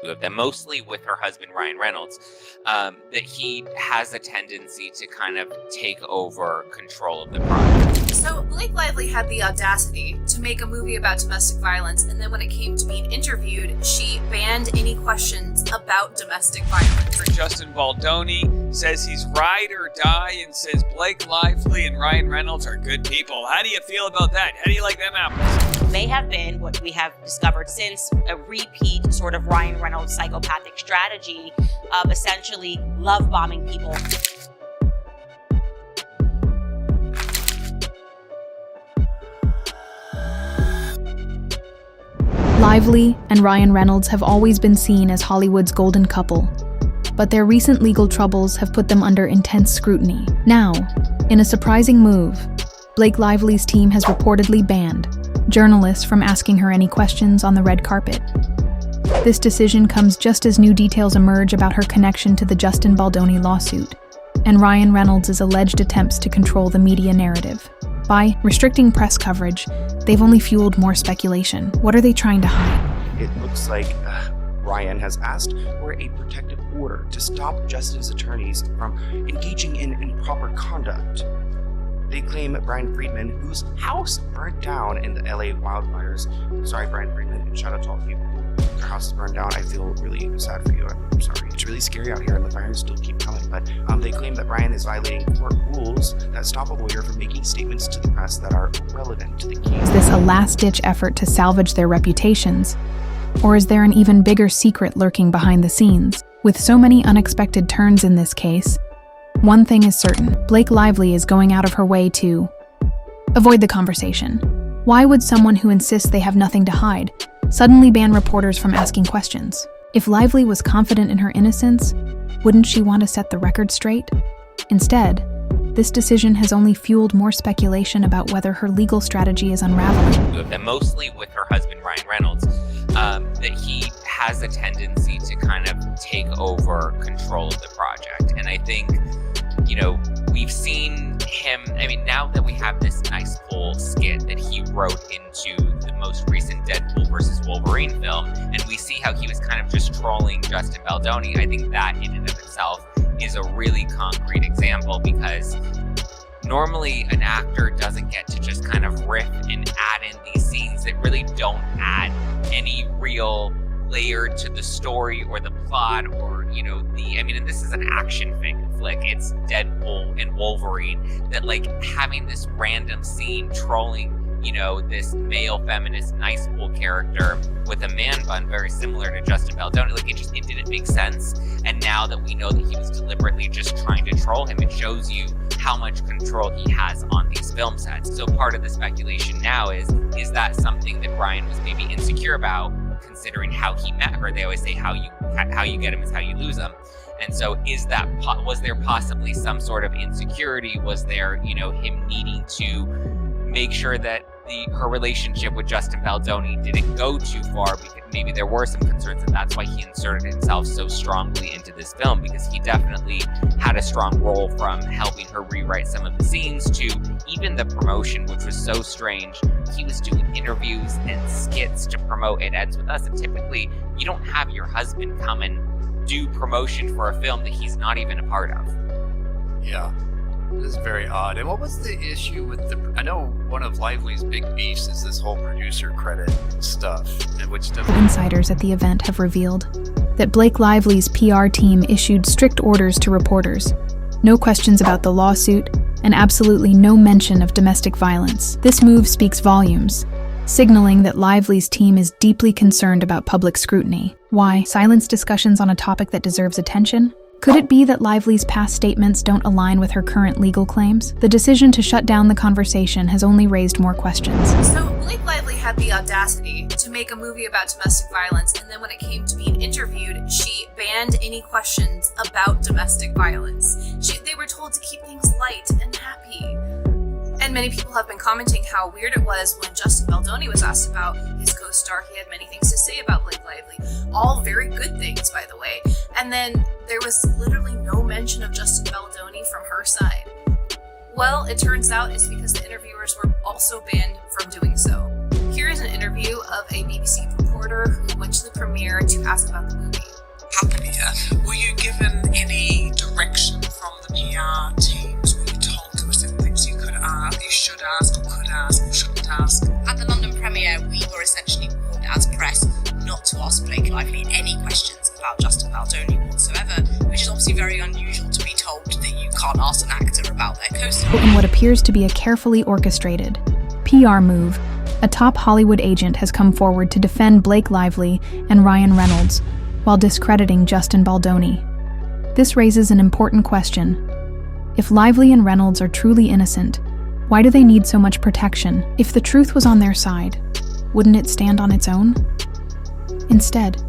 of them, mostly with her husband, Ryan Reynolds, that he has a tendency to kind of take over control of the project. So Blake Lively had the audacity to make a movie about domestic violence, and then when it came to being interviewed, she banned any questions about domestic violence. Justin Baldoni says he's ride or die and says Blake Lively and Ryan Reynolds are good people. How do you feel about that? How do you like them apples? May have been what we have discovered since a repeat sort of Ryan Reynolds psychopathic strategy of essentially love bombing people. Lively and Ryan Reynolds have always been seen as Hollywood's golden couple, but their recent legal troubles have put them under intense scrutiny. Now, in a surprising move, Blake Lively's team has reportedly banned journalists from asking her any questions on the red carpet. This decision comes just as new details emerge about her connection to the Justin Baldoni lawsuit and Ryan Reynolds' alleged attempts to control the media narrative. By restricting press coverage, they've only fueled more speculation. What are they trying to hide? It looks like Ryan has asked for a protective order to stop Justin's attorneys from engaging in improper conduct. They claim Brian Friedman, whose house burned down in the LA wildfires. Sorry, Brian Friedman, and shout out to all of you. Their house is burned down. I feel really sad for you. I'm sorry. It's really scary out here, and the fires still keep coming. But they claim that Brian is violating court rules that stop a lawyer from making statements to the press that are relevant to the case. Is this a last-ditch effort to salvage their reputations? Or is there an even bigger secret lurking behind the scenes? With so many unexpected turns in this case, one thing is certain: Blake Lively is going out of her way to avoid the conversation. Why would someone who insists they have nothing to hide suddenly ban reporters from asking questions? If Lively was confident in her innocence, wouldn't she want to set the record straight? Instead, this decision has only fueled more speculation about whether her legal strategy is unraveling. And mostly with her husband, Ryan Reynolds, that he has a tendency to kind of take over control of the project. And I think, we've seen him, now that we have this nice full skit that he wrote into the most recent Deadpool versus Wolverine film, and we see how he was kind of just trolling Justin Baldoni, I think that in and of itself is a really concrete example, because normally an actor doesn't get to just kind of riff and add in these scenes that really don't add any real layer to the story or the plot, or and this is an action flick. It's Deadpool and Wolverine, that having this random scene trolling this male feminist nice cool character with a man bun very similar to Justin Baldoni, it didn't make sense. And now that we know that he was deliberately just trying to troll him, it shows you how much control he has on these film sets. So part of the speculation now is that something that Ryan was maybe insecure about, considering how he met her? They always say how you get him is how you lose him. And so was there possibly some sort of insecurity? Was there, him needing to make sure that her relationship with Justin Baldoni didn't go too far, because maybe there were some concerns, and that's why he inserted himself so strongly into this film, because he definitely had a strong role, from helping her rewrite some of the scenes to even the promotion, which was so strange. He was doing interviews and skits to promote It Ends With Us, and typically you don't have your husband come and do promotion for a film that he's not even a part of. Yeah. This is very odd. And what was the issue with I know one of Lively's big beefs is this whole producer credit stuff, which doesn't... Insiders at the event have revealed that Blake Lively's PR team issued strict orders to reporters. No questions about the lawsuit, and absolutely no mention of domestic violence. This move speaks volumes, signaling that Lively's team is deeply concerned about public scrutiny. Why silence discussions on a topic that deserves attention? Could it be that Lively's past statements don't align with her current legal claims? The decision to shut down the conversation has only raised more questions. So Blake Lively had the audacity to make a movie about domestic violence, and then when it came to being interviewed, she banned any questions about domestic violence. They were told to keep things light and happy. And many people have been commenting how weird it was when Justin Baldoni was asked about his co-star. He had many things to say about Blake Lively. All very good things, by the way. And then there was literally no mention of Justin Baldoni from her side. Well, it turns out it's because the interviewers were also banned from doing so. Here is an interview of a BBC reporter who went to the premiere to ask about the movie. happen here? Were you given any direction from the PR teams? Were you told there were certain things you could ask, you should ask, or could ask, or shouldn't ask? At the London premiere, we were essentially warned as press not to ask Blake Lively any questions about Justin Baldoni whatsoever, which is obviously very unusual to be told that you can't ask an actor about their co-star. In what appears to be a carefully orchestrated PR move, a top Hollywood agent has come forward to defend Blake Lively and Ryan Reynolds while discrediting Justin Baldoni. This raises an important question. If Lively and Reynolds are truly innocent, why do they need so much protection? If the truth was on their side, wouldn't it stand on its own? Instead,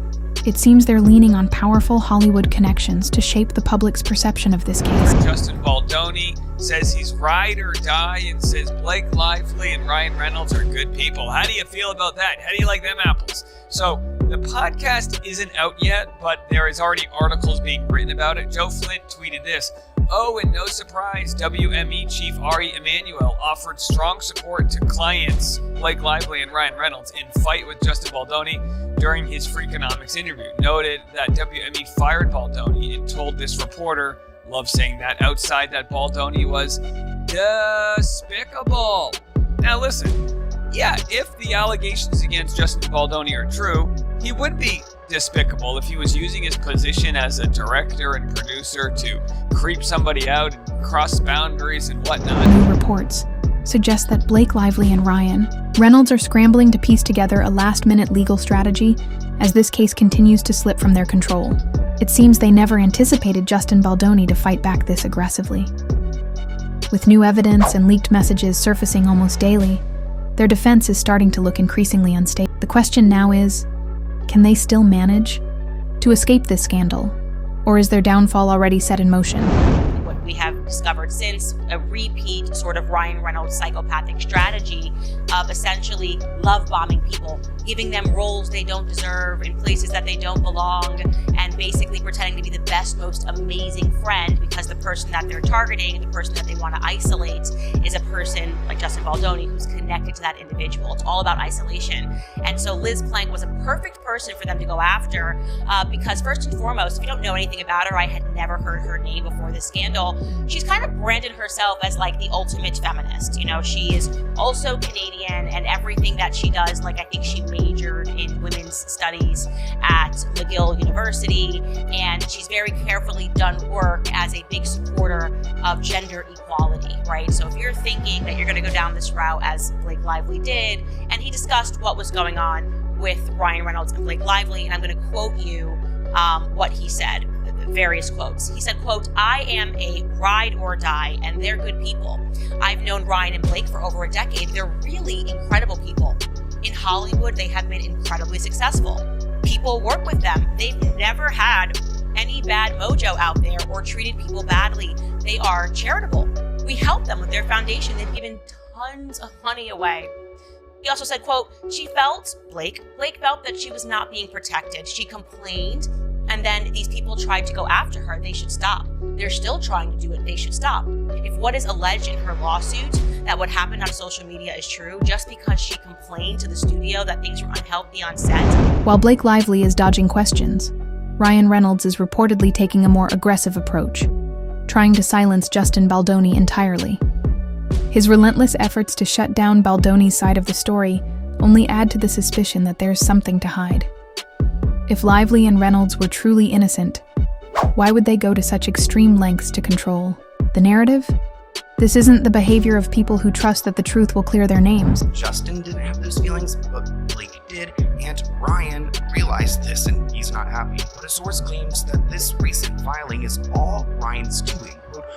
it seems they're leaning on powerful Hollywood connections to shape the public's perception of this case. Justin Baldoni says he's ride or die and says Blake Lively and Ryan Reynolds are good people. How do you feel about that? How do you like them apples? So the podcast isn't out yet, but there is already articles being written about it. Joe Flint tweeted this. Oh, and no surprise, WME chief Ari Emanuel offered strong support to clients Blake Lively and Ryan Reynolds in fight with Justin Baldoni during his Freakonomics interview. Noted that WME fired Baldoni and told this reporter, love saying that, outside that Baldoni was despicable. Now listen, yeah, if the allegations against Justin Baldoni are true, he would be despicable if he was using his position as a director and producer to creep somebody out and cross boundaries and whatnot. New reports suggest that Blake Lively and Ryan Reynolds are scrambling to piece together a last-minute legal strategy as this case continues to slip from their control. It seems they never anticipated Justin Baldoni to fight back this aggressively. With new evidence and leaked messages surfacing almost daily, their defense is starting to look increasingly unstable. The question now is, can they still manage to escape this scandal? Or is their downfall already set in motion? What we have discovered since, a repeat sort of Ryan Reynolds psychopathic strategy of essentially love bombing people, giving them roles they don't deserve in places that they don't belong, and basically pretending to be the best, most amazing friend because the person that they're targeting, the person that they want to isolate, is a person like Justin Baldoni who's connected to that individual. It's all about isolation. And so Liz Plank was a perfect person for them to go after because first and foremost, if you don't know anything about her, I had never heard her name before this scandal, she's kind of branded herself as like the ultimate feminist. You know, she is also Canadian, and everything that she does, like I think she majored in women's studies at McGill University, and she's very carefully done work as a big supporter of gender equality, right? So if you're thinking that you're going to go down this route as Blake Lively did, and he discussed what was going on with Ryan Reynolds and Blake Lively, and I'm going to quote you what he said, various quotes. He said, quote, "I am a ride or die, and they're good people. I've known Ryan and Blake for over a decade. They're really incredible people. In Hollywood, they have been incredibly successful. People work with them. They've never had any bad mojo out there or treated people badly. They are charitable. We help them with their foundation. They've given tons of money away." He also said, quote, Blake felt that she was not being protected. She complained, and then these people tried to go after her. They should stop. They're still trying to do it. They should stop. If what is alleged in her lawsuit, that what happened on social media is true, just because she complained to the studio that things were unhealthy on set. While Blake Lively is dodging questions, Ryan Reynolds is reportedly taking a more aggressive approach, trying to silence Justin Baldoni entirely. His relentless efforts to shut down Baldoni's side of the story only add to the suspicion that there's something to hide. If Lively and Reynolds were truly innocent, why would they go to such extreme lengths to control the narrative? This isn't the behavior of people who trust that the truth will clear their names. Justin didn't have those feelings, but Blake did, and Ryan realized this, and he's not happy. But a source claims that this recent filing is all Ryan's doing.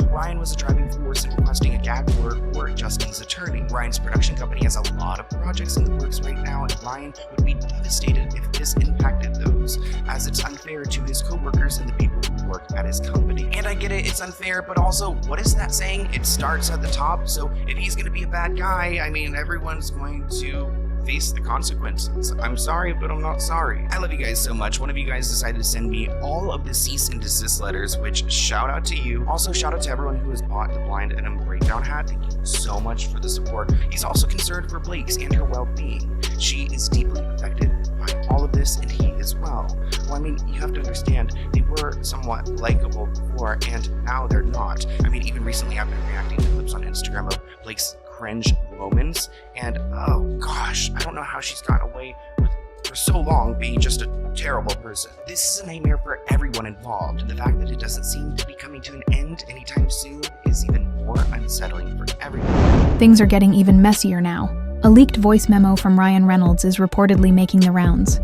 Ryan was a driving force in requesting a gag order for Justin's attorney. Ryan's production company has a lot of projects in the works right now, and Ryan would be devastated if this impacted those, as it's unfair to his co-workers and the people who work at his company. And I get it, it's unfair, but also, what is that saying? It starts at the top, so if he's gonna be a bad guy, I mean, everyone's going to face the consequences. I'm sorry, but I'm not sorry. I love you guys so much. One of you guys decided to send me all of the cease and desist letters, which shout out to you. Also, shout out to everyone who has bought the Blind Enemy Breakdown hat. Thank you so much for the support. He's also concerned for Blake's and her well-being. She is deeply affected behind all of this, and he as well. Well, I mean, you have to understand, they were somewhat likable before, and now they're not. I mean, even recently I've been reacting to clips on Instagram of Blake's cringe moments, and oh gosh, I don't know how she's gotten away with for so long being just a terrible person. This is a nightmare for everyone involved, and the fact that it doesn't seem to be coming to an end anytime soon is even more unsettling for everyone. Things are getting even messier now. A leaked voice memo from Ryan Reynolds is reportedly making the rounds,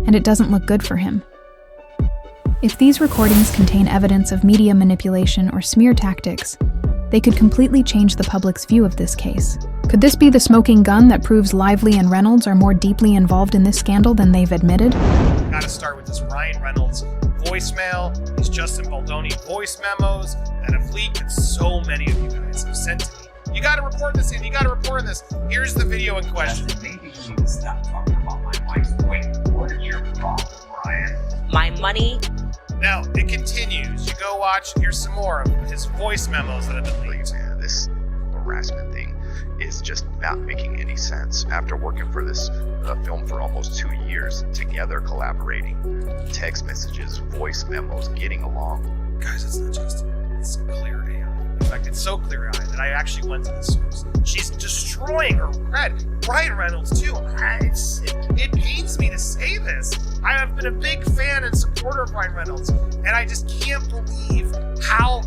and it doesn't look good for him. If these recordings contain evidence of media manipulation or smear tactics, they could completely change the public's view of this case. Could this be the smoking gun that proves Lively and Reynolds are more deeply involved in this scandal than they've admitted? Gotta start with this Ryan Reynolds voicemail, these Justin Baldoni voice memos that have leaked that so many of you guys have sent to me. You gotta report this in, you gotta report this. Here's the video in question. Maybe you need to stop talking about my wife's weight. What is your problem, Ryan? My money. Now, it continues. You go watch, here's some more of his voice memos that have been leaked. Yeah, this harassment thing is just not making any sense. After working for this film for almost 2 years, together collaborating, text messages, voice memos, getting along. Guys, it's not just, it's clear AI. In fact, it's so clear AI that I actually went to the source. She's destroying her cred. Ryan Reynolds, too. It pains me to say this. I have been a big fan and supporter of Ryan Reynolds, and I just can't believe how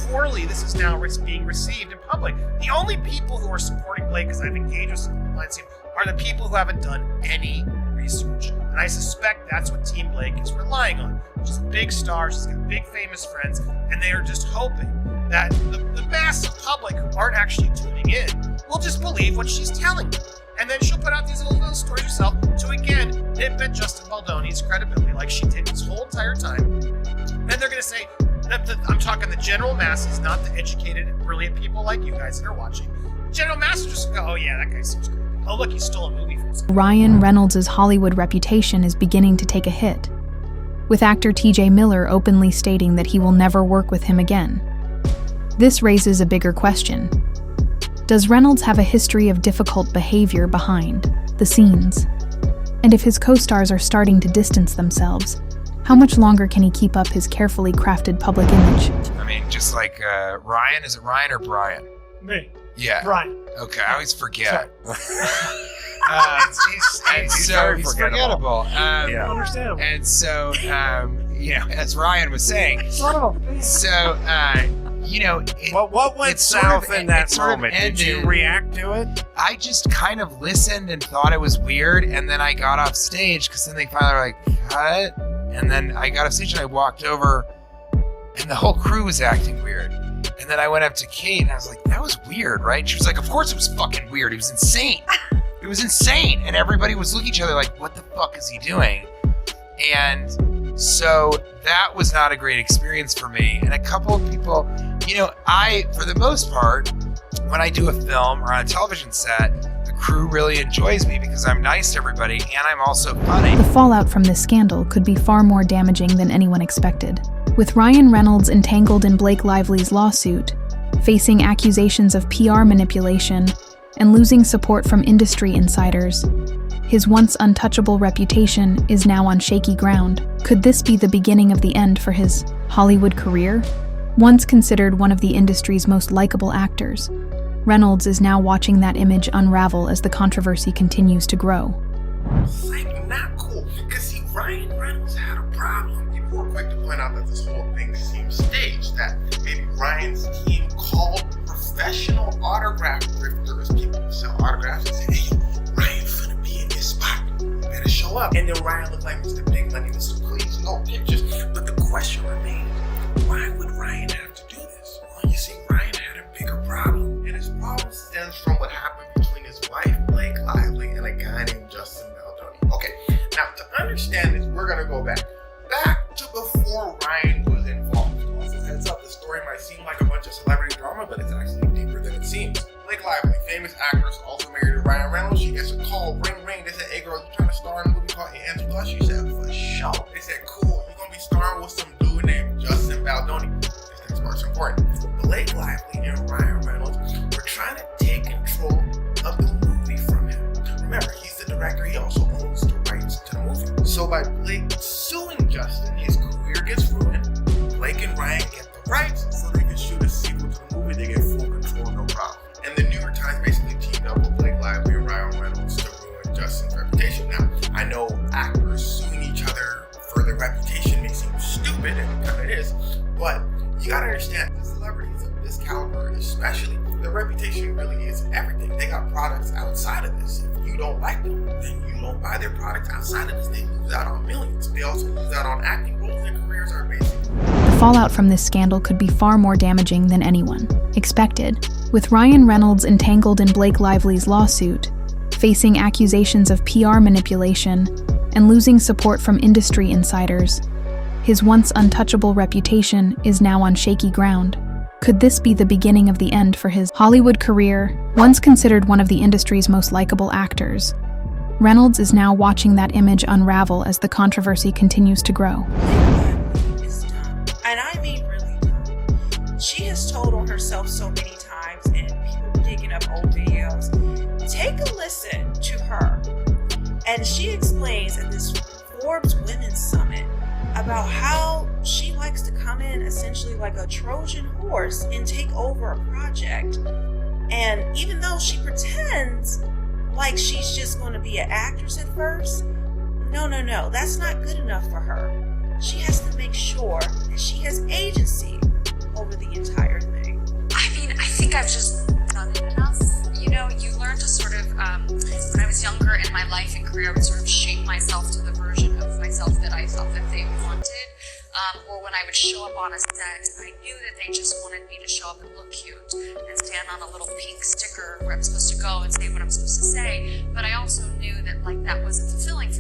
poorly this is now being received in public. The only people who are supporting Blake, because I've engaged with some compliance team, are the people who haven't done any research. And I suspect that's what Team Blake is relying on. She's a big star, she's got big famous friends, and they are just hoping that the massive public who aren't actually tuning in will just believe what she's telling them. And then she'll put out these little stories herself to, again, nip at Justin Baldoni's credibility like she did this whole entire time. And they're going to say, I'm talking the general masses, not the educated and brilliant people like you guys that are watching. General masses just go, oh yeah, that guy seems creepy. Oh look, he stole a movie from someone. Ryan Reynolds' Hollywood reputation is beginning to take a hit, with actor TJ Miller openly stating that he will never work with him again. This raises a bigger question. Does Reynolds have a history of difficult behavior behind the scenes? And if his co-stars are starting to distance themselves, how much longer can he keep up his carefully crafted public image? I mean, just like Ryan, is it Ryan or Brian? Me. Yeah. Brian. Okay, I always forget. He's very forgettable. Yeah. Understandable. And so, as Ryan was saying, so, what went south in that moment? Did you react to it? I just kind of listened and thought it was weird, and then I got off stage because then they finally were like, cut. And then I got off stage and I walked over, and the whole crew was acting weird. And then I went up to Kate and I was like, that was weird, right? And she was like, of course it was fucking weird. It was insane. It was insane. And everybody was looking at each other like, what the fuck is he doing? And so that was not a great experience for me. And a couple of people, for the most part, when I do a film or on a television set, the crew really enjoys me because I'm nice to everybody and I'm also funny. The fallout from this scandal could be far more damaging than anyone expected. With Ryan Reynolds entangled in Blake Lively's lawsuit, facing accusations of PR manipulation, and losing support from industry insiders, his once untouchable reputation is now on shaky ground. Could this be the beginning of the end for his Hollywood career? Once considered one of the industry's most likable actors, Reynolds is now watching that image unravel as the controversy continues to grow. Like, not cool. Because, see, Ryan Reynolds had a problem. People were quick to point out that this whole thing seems staged, that maybe Ryan's team called professional autograph grifters, people who sell autographs, and said, hey, Ryan's gonna be in this spot. You better show up. And then Ryan looked like Mr. Big Money, Mr. Please, no pictures. But the question remains, why would Ryan have to do this? Well, you see, Ryan had a bigger problem. And his problem stems from what happened between his wife, Blake Lively, and a guy named Justin Baldoni. Okay, now to understand this, we're gonna go back to before Ryan was involved. Also, heads up, the story might seem like a bunch of celebrity drama, but it's actually deeper than it seems. Blake Lively, famous actress, also married to Ryan Reynolds. She gets a call, ring, ring. They said, hey girl, you trying to star in a movie called Answer Plus? She said, for sure. They said, cool, you're gonna be starring with some dude named Justin Baldoni. This next part's important. Blake Lively and Ryan Reynolds were trying to take control of the movie from him. Remember, he's the director, he also owns the rights to the movie. So by Blake suing Justin, his career gets ruined. Blake and Ryan get the rights so they can shoot a sequel to the movie. They get full control, no problem. And the New York Times basically teamed up with Blake Lively and Ryan Reynolds to ruin Justin's reputation. Now, I know actors suing each other for their reputation may seem stupid, and it kind of is, but you gotta understand, the celebrities of this caliber especially, their reputation really is everything. They got products outside of this. If you don't like them, then you don't buy their products outside of this. They lose out on millions. They also lose out on acting roles. Their careers are basic. The fallout from this scandal could be far more damaging than anyone expected, with Ryan Reynolds entangled in Blake Lively's lawsuit, facing accusations of PR manipulation, and losing support from industry insiders. His once untouchable reputation is now on shaky ground. Could this be the beginning of the end for his Hollywood career? Once considered one of the industry's most likable actors, Reynolds is now watching that image unravel as the controversy continues to grow. Is dumb. And I mean really dumb. She has told on herself so many times, and people digging up old videos. Take a listen to her. And she explains at this Forbes Women's Summit about how she likes to come in essentially like a Trojan horse and take over a project. And even though she pretends like she's just going to be an actress at first, no, that's not good enough for her. She has to make sure that she has agency over the entire thing. I mean, I think I've just done it enough. You know, you learn to sort of, when I was younger in my life and career, I would sort of shape myself to the version of myself that I thought that they wanted. Or when I would show up on a set, I knew that they just wanted me to show up and look cute and stand on a little pink sticker where I'm supposed to go and say what I'm supposed to say. But I also knew that, like, that wasn't fulfilling for me.